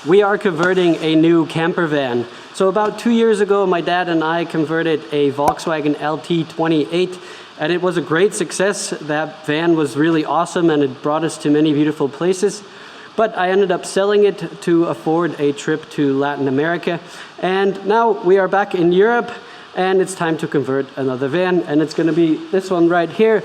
We are converting a new camper van. So about 2 years ago, my dad and I converted a Volkswagen LT28, and it was a great success. That van was really awesome and it brought us to many beautiful places. But I ended up selling it to afford a trip to Latin America. And now we are back in Europe and it's time to convert another van. And it's gonna be this one right here,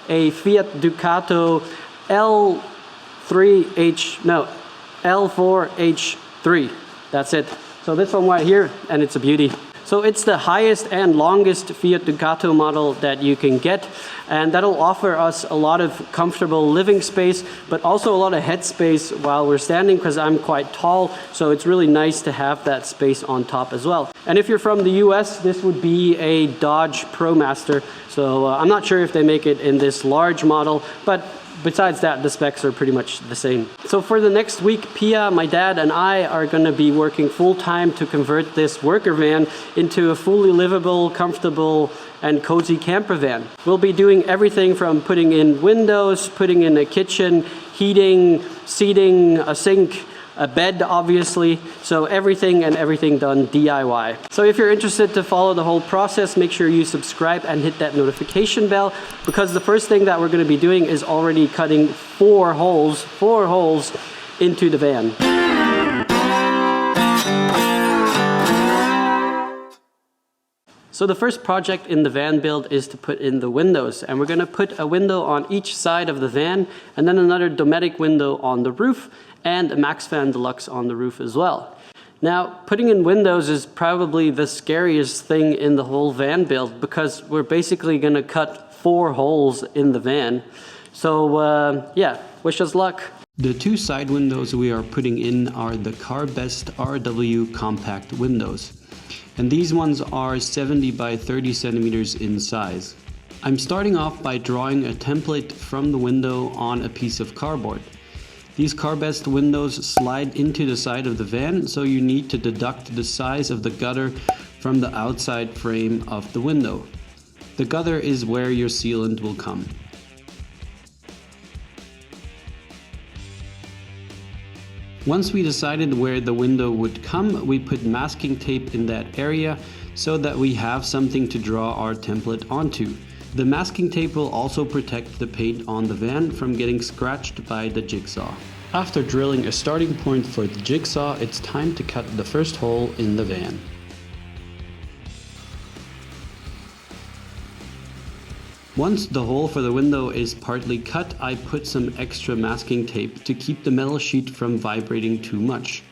a Fiat Ducato L4H3. That's it. So this one right here, and it's a beauty. So it's the highest and longest Fiat Ducato model that you can get, and that'll offer us a lot of comfortable living space, but also a lot of head space while we're standing, because I'm quite tall, so it's really nice to have that space on top as well. And if you're from the US, this would be a Dodge ProMaster, so I'm not sure if they make it in this large model, but besides that, the specs are pretty much the same. So for the next week, Pia, my dad, and I are going to be working full-time to convert this worker van into a fully livable, comfortable, and cozy camper van. We'll be doing everything from putting in windows, putting in a kitchen, heating, seating, a sink, a bed, obviously. So everything done DIY. So if you're interested to follow the whole process, make sure you subscribe and hit that notification bell, because the first thing that we're going to be doing is already cutting four holes into the van. So the first project in the van build is to put in the windows, and we're going to put a window on each side of the van, and then another Dometic window on the roof, and a Maxxfan Deluxe on the roof as well. Now, putting in windows is probably the scariest thing in the whole van build, because we're basically going to cut 4 holes in the van. So yeah, wish us luck. The 2 side windows we are putting in are the Carbest RW Compact windows. And these ones are 70 by 30 centimeters in size. I'm starting off by drawing a template from the window on a piece of cardboard. These Carbest windows slide into the side of the van, so you need to deduct the size of the gutter from the outside frame of the window. The gutter is where your sealant will come. Once we decided where the window would come, we put masking tape in that area so that we have something to draw our template onto. The masking tape will also protect the paint on the van from getting scratched by the jigsaw. After drilling a starting point for the jigsaw, it's time to cut the first hole in the van. Once the hole for the window is partly cut, I put some extra masking tape to keep the metal sheet from vibrating too much.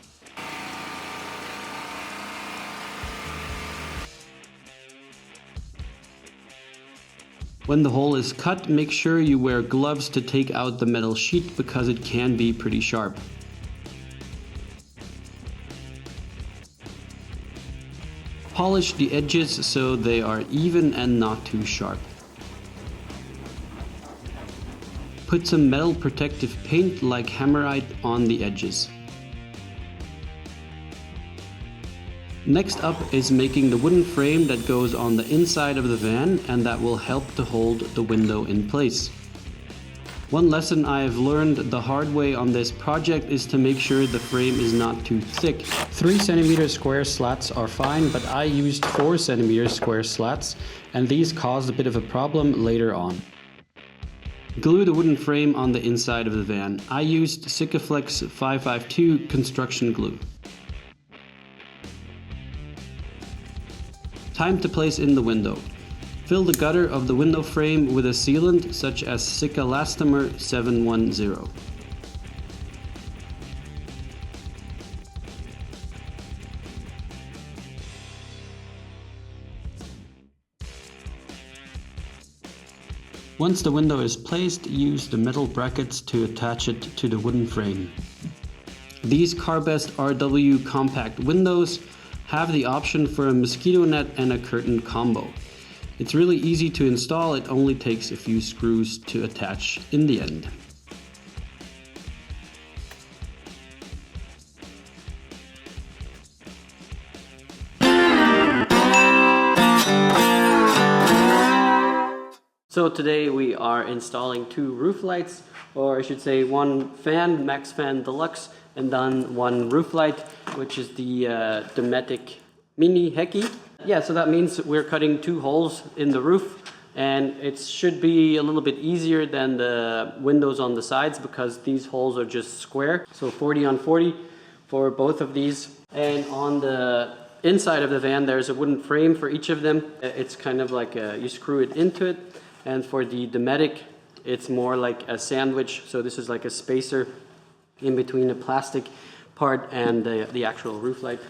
When the hole is cut, make sure you wear gloves to take out the metal sheet, because it can be pretty sharp. Polish the edges so they are even and not too sharp. Put some metal protective paint like Hammerite on the edges. Next up is making the wooden frame that goes on the inside of the van, and that will help to hold the window in place. One lesson I have learned the hard way on this project is to make sure the frame is not too thick. 3 cm square slats are fine, but I used 4 cm square slats, and these caused a bit of a problem later on. Glue the wooden frame on the inside of the van. I used Sikaflex 552 construction glue. Time to place in the window. Fill the gutter of the window frame with a sealant such as Sikalastomer 710. Once the window is placed, use the metal brackets to attach it to the wooden frame. These Carbest RW Compact windows have the option for a mosquito net and a curtain combo. It's really easy to install, it only takes a few screws to attach in the end. So today we are installing 2 roof lights, or I should say 1 fan, Maxxfan Deluxe, and then one roof light, which is the Dometic Mini Heki. Yeah, so that means we're cutting 2 holes in the roof, and it should be a little bit easier than the windows on the sides because these holes are just square. So 40 on 40 for both of these. And on the inside of the van, there's a wooden frame for each of them. It's kind of like you screw it into it. And for the Dometic, it's more like a sandwich. So this is like a spacer in between the plastic part and the actual roof light.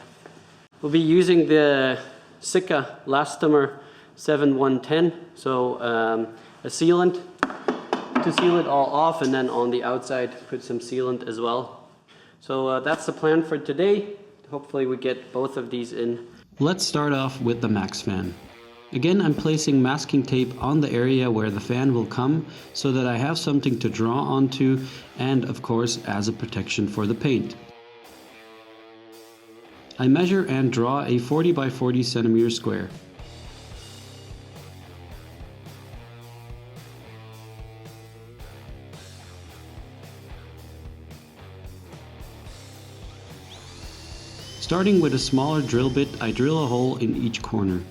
We'll be using the Sika Elastomer 7110, so a sealant to seal it all off, and then on the outside put some sealant as well. So that's the plan for today. Hopefully we get both of these in. Let's start off with the Maxxfan. Again, I'm placing masking tape on the area where the fan will come so that I have something to draw onto, and of course as a protection for the paint. I measure and draw a 40 by 40 centimeter square. Starting with a smaller drill bit, I drill a hole in each corner.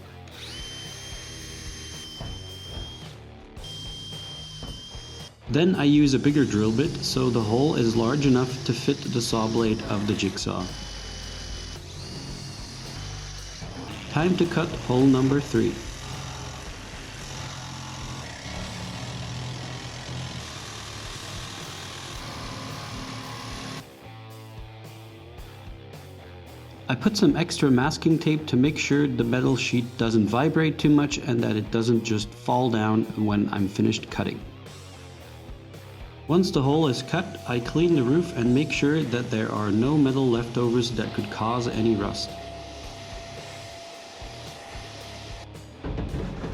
Then I use a bigger drill bit so the hole is large enough to fit the saw blade of the jigsaw. Time to cut hole number 3. I put some extra masking tape to make sure the metal sheet doesn't vibrate too much and that it doesn't just fall down when I'm finished cutting. Once the hole is cut, I clean the roof and make sure that there are no metal leftovers that could cause any rust.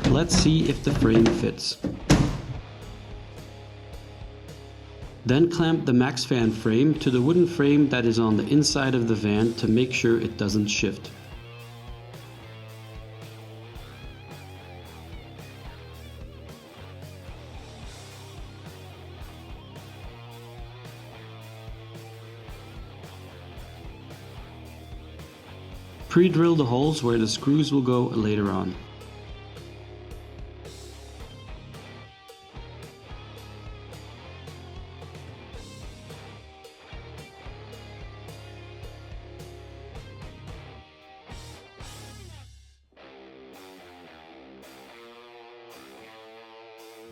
Let's see if the frame fits. Then clamp the Maxxfan frame to the wooden frame that is on the inside of the van to make sure it doesn't shift. Pre-drill the holes where the screws will go later on.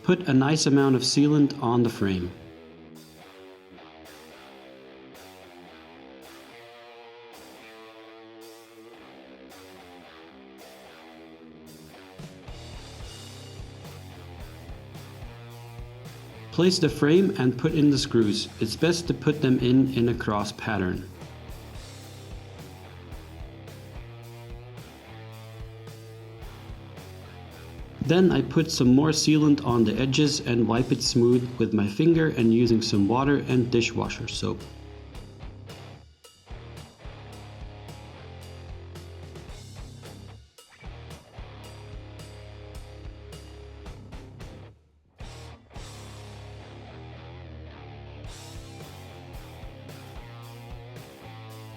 Put a nice amount of sealant on the frame. Place the frame and put in the screws. It's best to put them in a cross pattern. Then I put some more sealant on the edges and wipe it smooth with my finger and using some water and dishwasher soap.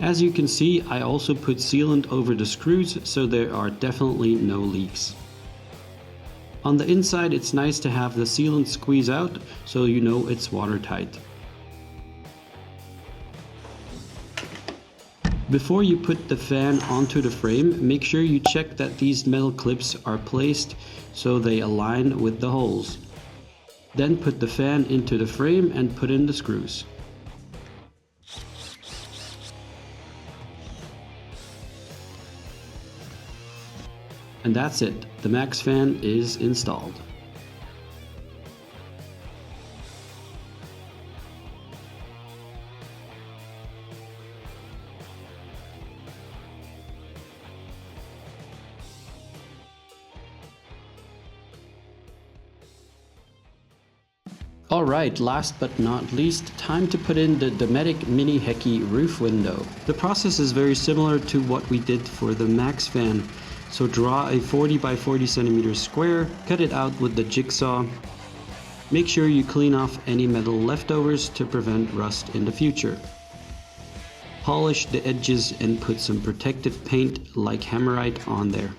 As you can see, I also put sealant over the screws so there are definitely no leaks. On the inside, it's nice to have the sealant squeeze out so you know it's watertight. Before you put the fan onto the frame, make sure you check that these metal clips are placed so they align with the holes. Then put the fan into the frame and put in the screws. And that's it, the Maxxfan is installed. Alright, last but not least, time to put in the Dometic Mini Heki roof window. The process is very similar to what we did for the Maxxfan. So draw a 40 by 40 centimeter square, cut it out with the jigsaw. Make sure you clean off any metal leftovers to prevent rust in the future. polish the edges and put some protective paint like Hammerite on there.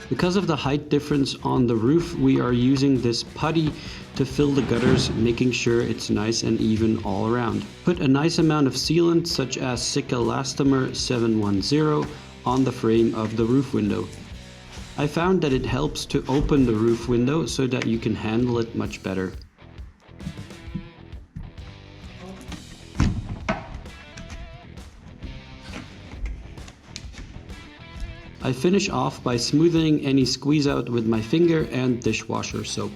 Because of the height difference on the roof, we are using this putty to fill the gutters, making sure it's nice and even all around. Put a nice amount of sealant such as Sikka-Elastomer 710 on the frame of the roof window. I found that it helps to open the roof window so that you can handle it much better. I finish off by smoothing any squeeze out with my finger and dishwasher soap.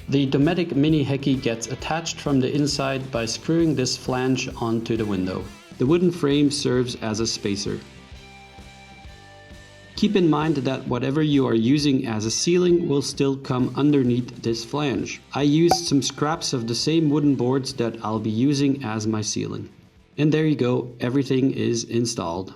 The Dometic Mini Heki gets attached from the inside by screwing this flange onto the window. The wooden frame serves as a spacer. Keep in mind that whatever you are using as a ceiling will still come underneath this flange. I used some scraps of the same wooden boards that I'll be using as my ceiling. And there you go, everything is installed.